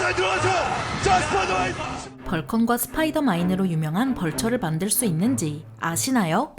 잘 들어가죠. 자, 스파이더맨. 벌컨과 스파이더마인으로 유명한 벌처를 만들 수 있는지 아시나요?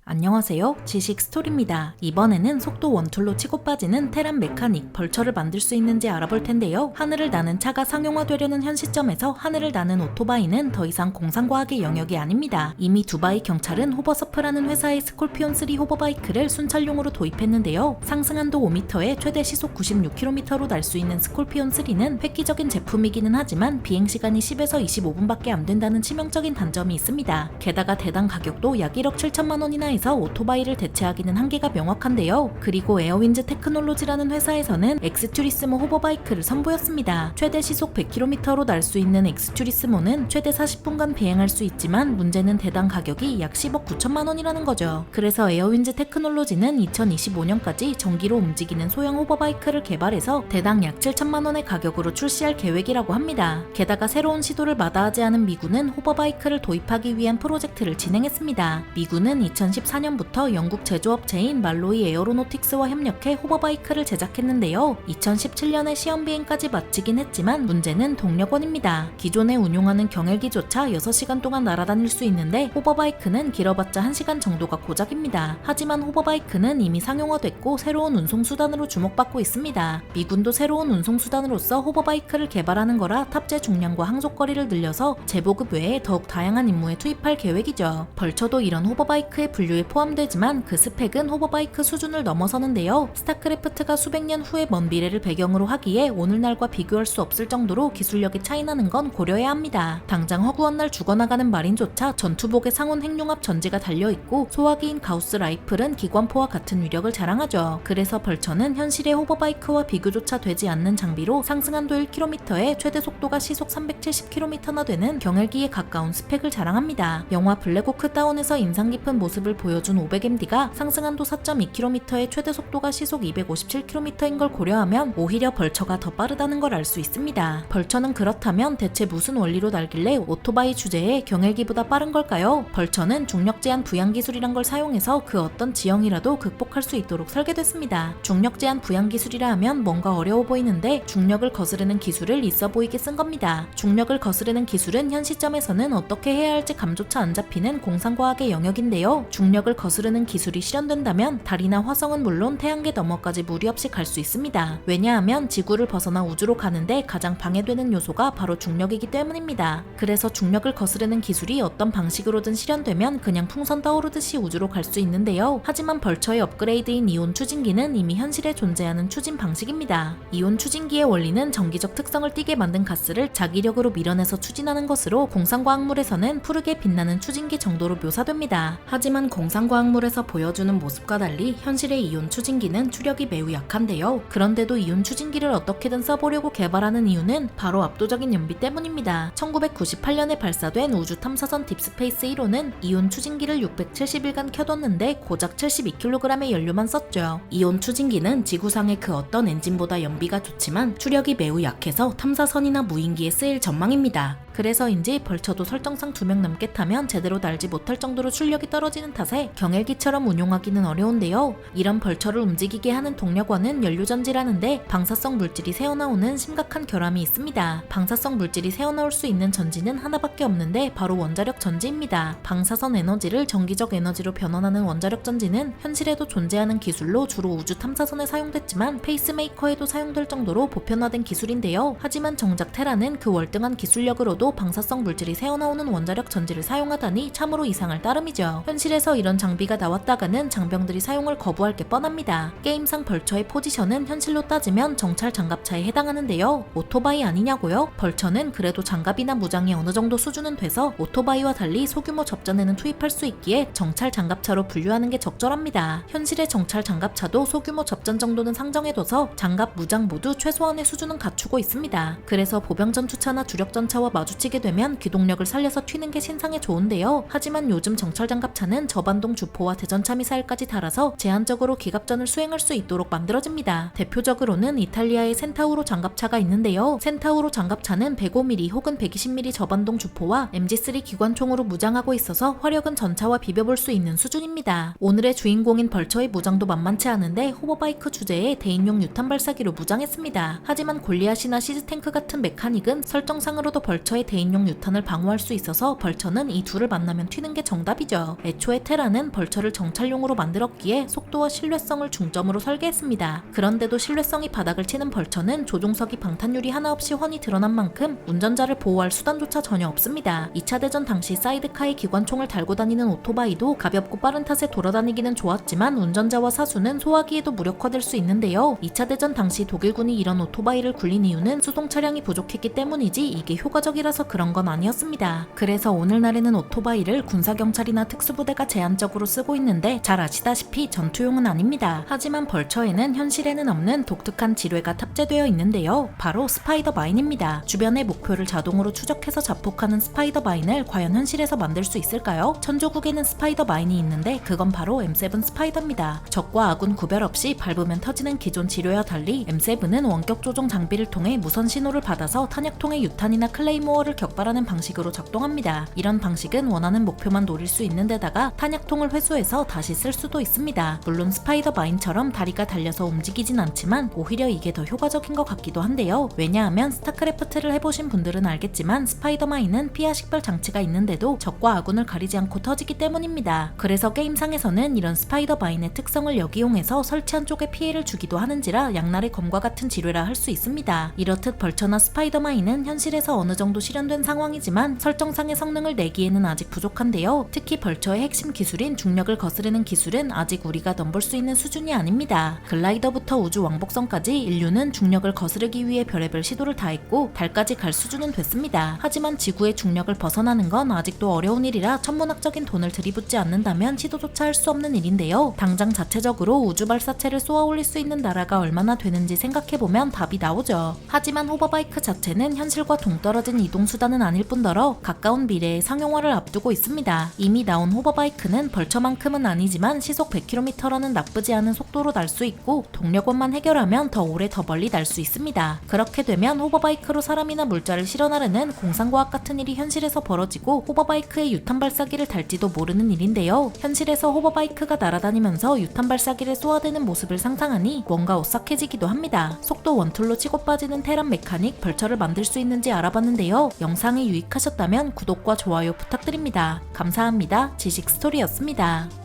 안녕하세요, 지식 스토리입니다. 이번에는 속도 원툴로 치고 빠지는 테란 메카닉 벌처를 만들 수 있는지 알아볼 텐데요. 하늘을 나는 차가 상용화되려는 현 시점에서 하늘을 나는 오토바이는 더 이상 공상과학의 영역이 아닙니다. 이미 두바이 경찰은 호버서프라는 회사의 스콜피온3 호버바이크를 순찰용으로 도입했는데요. 상승한도 5m에 최대 시속 96km로 날 수 있는 스콜피온3는 획기적인 제품이기는 하지만 비행시간이 10에서 25분밖에 안 된다는 치명적인 단점이 있습니다. 게다가 대당 가격도 약 1억 7천만 원이나 해서 오토바이를 대체하기는 한계가 명확한데요. 그리고 에어윈즈 테크놀로지라는 회사에서는 엑스투리스모 호버바이크를 선보였습니다. 최대 시속 100km로 날 수 있는 엑스투리스모는 최대 40분간 비행할 수 있지만 문제는 대당 가격이 약 10억 9천만 원이라는 거죠. 그래서 에어윈즈 테크놀로지는 2025년까지 전기로 움직이는 소형 호버바이크를 개발해서 대당 약 7천만 원의 가격으로 출시할 계획이라고 합니다. 게다가 새로운 시도를 마다하지 않은 미군은 호버바이크를 도입하기 위한 프로젝트를 진행했습니다. 미군은 2014년부터 영국 제조업체인 말로이 에어로노틱스와 협력해 호버바이크를 제작했는데요. 2017년에 시험비행까지 마치긴 했지만 문제는 동력원입니다. 기존에 운용하는 경헬기조차 6시간 동안 날아다닐 수 있는데 호버바이크는 길어봤자 1시간 정도가 고작입니다. 하지만 호버바이크는 이미 상용화됐고 새로운 운송수단으로 주목받고 있습니다. 미군도 새로운 운송수단으로서 호버바이크를 개발하는 거라 탑재 중량과 항속거리를 늘려서 제보급 외에 더욱 다양한 임무에 투입할 계획이죠. 벌처도 이런 호버바이크의 분류에 포함되지만 그 스펙은 호버바이크 수준을 넘어서는데요. 스타크래프트가 수백 년 후의 먼 미래를 배경으로 하기에 오늘날과 비교할 수 없을 정도로 기술력이 차이나는 건 고려해야 합니다. 당장 허구한 날 죽어나가는 마린조차 전투복에 상온 핵융합 전지가 달려있고 소화기인 가우스 라이플은 기관포와 같은 위력을 자랑하죠. 그래서 벌처는 현실의 호버바이크와 비교조차 되지 않는 장비로 상승한도 1km에 최대 속도가 시속 370km나 되는 경헬기에 가까운 스펙을 자랑합니다. 영화 블랙호크 다운에서 인상 깊은 모습을 보여준 500MD가 상승한도 4.2km의 최대 속도가 시속 257km인 걸 고려하면 오히려 벌처가 더 빠르다는 걸 알 수 있습니다. 벌처는 그렇다면 대체 무슨 원리로 날길래 오토바이 주제에 경헬기보다 빠른 걸까요? 벌처는 중력 제한 부양 기술이란 걸 사용해서 그 어떤 지형이라도 극복할 수 있도록 설계됐습니다. 중력 제한 부양 기술이라 하면 뭔가 어려워 보이는데 중력을 거스르는 기술을 있어 보이게 쓴 겁니다. 중력을 거스르는 기술은 현 시점에서는 어떻게 해야 할지 감조차 안 잡히는 공상과학의 영역인데요. 중력을 거스르는 기술이 실현된다면 달이나 화성은 물론 태양계 너머까지 무리 없이 갈 수 있습니다. 왜냐하면 지구를 벗어나 우주로 가는데 가장 방해되는 요소가 바로 중력이기 때문입니다. 그래서 중력을 거스르는 기술이 어떤 방식으로든 실현되면 그냥 풍선 떠오르듯이 우주로 갈 수 있는데요. 하지만 벌처의 업그레이드인 이온 추진기는 이미 현실에 존재하는 추진 방식입니다. 이온 추진기의 원리는 전기적 특성을 띠게 만든 가스를 자기력으로 밀어내서 추진하는 것으로 공상과학물에서는 푸르게 빛나는 추진기 정도로 묘사됩니다. 하지만 공상과학물에서 보여주는 모습과 달리 현실의 이온 추진기는 추력이 매우 약한데요. 그런데도 이온 추진기를 어떻게든 써보려고 개발하는 이유는 바로 압도적인 연비 때문입니다. 1998년에 발사된 우주 탐사선 딥스페이스 1호는 이온 추진기를 670일간 켜뒀는데 고작 72kg의 연료만 썼죠. 이온 추진기는 지구상의 그 어떤 엔진보다 연비가 좋지만 추력이 매우 약해서 탐사선이나 무인기에 쓰일 전망입니다. 그래서인지 벌처도 설정상 2명 넘게 타면 제대로 날지 못할 정도로 출력이 떨어지는 탓에 경헬기처럼 운용하기는 어려운데요. 이런 벌처를 움직이게 하는 동력원은 연료전지라는데 방사성 물질이 새어나오는 심각한 결함이 있습니다. 방사성 물질이 새어나올 수 있는 전지는 하나밖에 없는데 바로 원자력 전지입니다. 방사선 에너지를 전기적 에너지로 변환하는 원자력 전지는 현실에도 존재하는 기술로 주로 우주 탐사선에 사용됐지만 페이스메이커에도 사용될 정도로 보편화된 기술인데요. 하지만 정작 테라는 그 월등한 기술력으로도 방사성 물질이 새어나오는 원자력 전지를 사용하다니 참으로 이상할 따름이죠. 현실에서 이런 장비가 나왔다가는 장병들이 사용을 거부할 게 뻔합니다. 게임상 벌처의 포지션은 현실로 따지면 정찰 장갑차에 해당하는데요. 오토바이 아니냐고요? 벌처는 그래도 장갑이나 무장이 어느 정도 수준은 돼서 오토바이와 달리 소규모 접전에는 투입할 수 있기에 정찰 장갑차로 분류하는 게 적절합니다. 현실의 정찰 장갑차도 소규모 접전 정도는 상정해둬서 장갑, 무장 모두 최소한의 수준은 갖추고 있습니다. 그래서 보병전투차나 주력전차와 마주 마주치게 되면 기동력을 살려서 튀는 게 신상에 좋은데요. 하지만 요즘 정찰장갑차는 저반동 주포와 대전차 미사일까지 달아서 제한적으로 기갑전을 수행할 수 있도록 만들어집니다. 대표적으로는 이탈리아의 센타우로 장갑차가 있는데요. 센타우로 장갑차는 105mm 혹은 120mm 저반동 주포와 MG3 기관총으로 무장하고 있어서 화력은 전차와 비벼볼 수 있는 수준입니다. 오늘의 주인공인 벌처의 무장도 만만치 않은데 호버바이크 주제에 대인용 유탄 발사기로 무장했습니다. 하지만 골리앗이나 시즈탱크 같은 메카닉은 설정상으로도 벌처의 대인용 유탄을 방어할 수 있어서 벌처는 이 둘을 만나면 튀는 게 정답이죠. 애초에 테라는 벌처를 정찰용으로 만들었기에 속도와 신뢰성을 중점으로 설계했습니다. 그런데도 신뢰성이 바닥을 치는 벌처는 조종석이 방탄유리 하나 없이 훤히 드러난 만큼 운전자를 보호할 수단조차 전혀 없습니다. 2차 대전 당시 사이드카에 기관총을 달고 다니는 오토바이도 가볍고 빠른 탓에 돌아다니기는 좋았지만 운전자와 사수는 소화기에도 무력화될 수 있는데요. 2차 대전 당시 독일군이 이런 오토바이를 굴린 이유는 수송 차량이 부족했기 때문이지 이게 효과적이라서 그런 건 아니었습니다. 그래서 오늘날에는 오토바이를 군사경찰이나 특수부대가 제한적으로 쓰고 있는데 잘 아시다시피 전투용은 아닙니다. 하지만 벌처에는 현실에는 없는 독특한 지뢰가 탑재되어 있는데요. 바로 스파이더 마인입니다. 주변의 목표를 자동으로 추적해서 자폭하는 스파이더 마인을 과연 현실에서 만들 수 있을까요? 천조국에는 스파이더 마인이 있는데 그건 바로 M7 스파이더입니다. 적과 아군 구별 없이 밟으면 터지는 기존 지뢰와 달리 M7은 원격 조종 장비를 통해 무선 신호를 받아서 탄약통의 유탄이나 클레이모어를 격발하는 방식으로 작동합니다. 이런 방식은 원하는 목표만 노릴 수 있는 데다가 탄약통을 회수해서 다시 쓸 수도 있습니다. 물론 스파이더 마인처럼 다리가 달려서 움직이진 않지만 오히려 이게 더 효과적인 것 같기도 한데요. 왜냐하면 스타크래프트를 해보신 분들은 알겠지만 스파이더 마인은 피하 식별 장치가 있는데도 적과 아군을 가리지 않고 터지기 때문입니다. 그래서 게임상에서는 이런 스파이더 마인의 특성을 역이용해서 설치한 쪽에 피해를 주기도 하는지라 양날의 검과 같은 지뢰라 할 수 있습니다. 이렇듯 벌처나 스파이더 마인은 현실에서 어느 정도 실현된 상황이지만 설정상의 성능을 내기에는 아직 부족한데요. 특히 벌처의 핵심 기술인 중력을 거스르는 기술은 아직 우리가 넘볼 수 있는 수준이 아닙니다. 글라이더부터 우주 왕복선까지 인류는 중력을 거스르기 위해 별의별 시도를 다했고 달까지 갈 수준은 됐습니다. 하지만 지구의 중력을 벗어나는 건 아직도 어려운 일이라 천문학적인 돈을 들이붓지 않는다면 시도조차 할 수 없는 일인데요. 당장 자체적으로 우주 발사체를 쏘아올릴 수 있는 나라가 얼마나 되는지 생각해보면 답이 나오죠. 하지만 호버바이크 자체는 현실과 동떨어진 이동수단은 아닐 뿐더러 가까운 미래의 상용화를 앞두고 있습니다. 이미 나온 호버바이크는 벌처만큼은 아니지만 시속 100km라는 나쁘지 않은 속도로 날 수 있고 동력원만 해결하면 더 오래 더 멀리 날 수 있습니다. 그렇게 되면 호버바이크로 사람이나 물자를 실어 나르는 공상과학 같은 일이 현실에서 벌어지고 호버바이크에 유탄 발사기를 달지도 모르는 일인데요. 현실에서 호버바이크가 날아다니면서 유탄 발사기를 쏘아대는 모습을 상상하니 뭔가 오싹해지기도 합니다. 속도 원툴로 치고 빠지는 테란 메카닉 벌처를 만들 수 있는지 알아봤는데요. 영상이 유익하셨다면 구독과 좋아요 부탁드립니다. 감사합니다. 지식스토리였습니다.